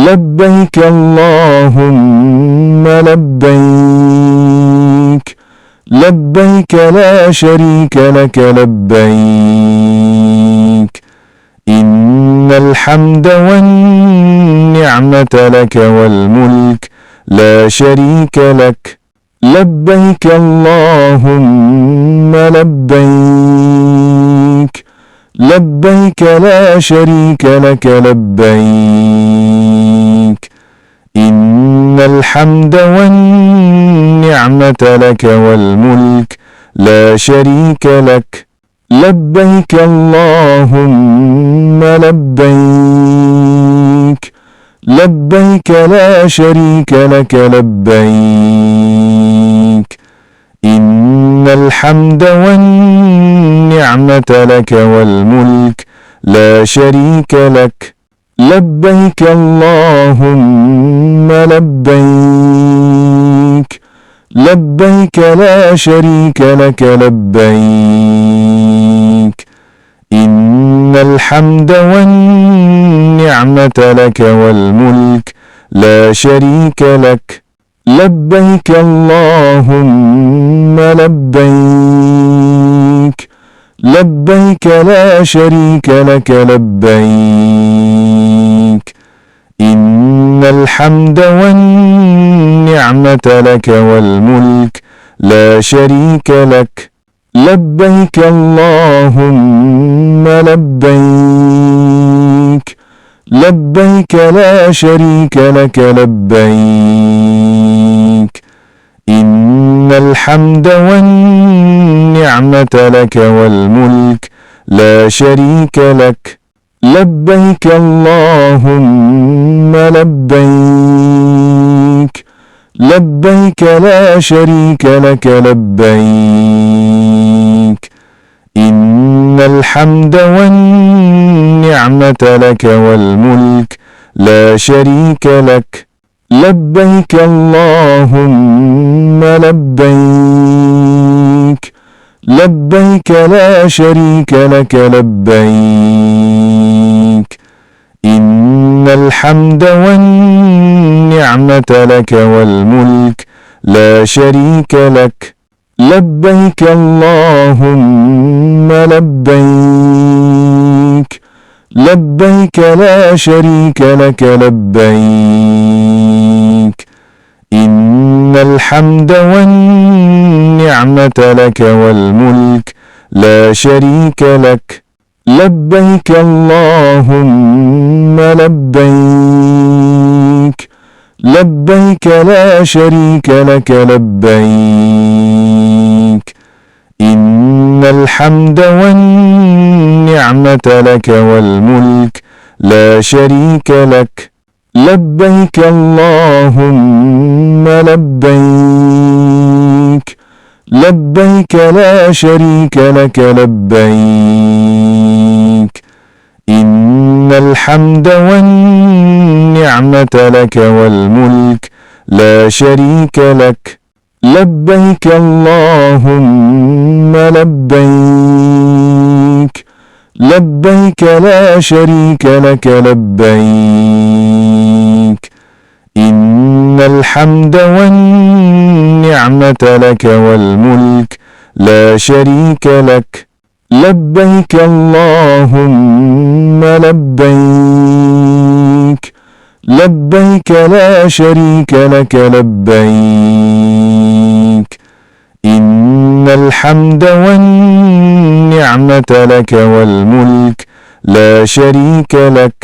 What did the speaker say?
لبيك اللهم لبيك، لبيك لا شريك لك لبيك، إن الحمد والنعمة لك والملك لا شريك لك. لبيك اللهم لبيك، لبيك لا شريك لك لبيك، إن الحمد والنعمة لك والملك لا شريك لك. لبيك اللهم لبيك، لبيك لا شريك لك لبيك، إن الحمد والنعمة لك والملك لا شريك لك. لبيك اللهم لبيك، لبيك لا شريك لك لبيك، إن الحمد والنعمة لك والملك لا شريك لك. لبيك اللهم لبيك، لبيك لا شريك لك لبيك، إن الحمد والنعمة لك والملك لا شريك لك. لبيك اللهم لبيك، لبيك لا شريك لك لبيك، إن الحمد والنعمة لك والملك لا شريك لك. لبيك اللهم لبيك، لبيك لا شريك لك لبيك، إن الحمد والنعمة لك والملك لا شريك لك. لبيك اللهم لبيك، لبيك لا شريك لك لبيك، إن الحمد والنعمة لك والملك لا شريك لك. لبيك اللهم لبيك، لبيك لا شريك لك لبيك، إن الحمد والنعمة لك والملك لا شريك لك. لبيك اللهم لبيك، لبيك لا شريك لك لبيك، إن الحمد والنعمة لك والملك لا شريك لك. لبيك اللهم لبيك، لبيك لا شريك لك لبيك، إن الحمد والنعمة لك والملك لا شريك لك. لبيك اللهم لبيك، لبيك لا شريك لك لبيك، إن الحمد والنعمة لك والملك لا شريك لك. لبيك اللهم لبيك، لبيك لا شريك لك لبيك، إن الحمد والنعمة لك والملك لا شريك لك.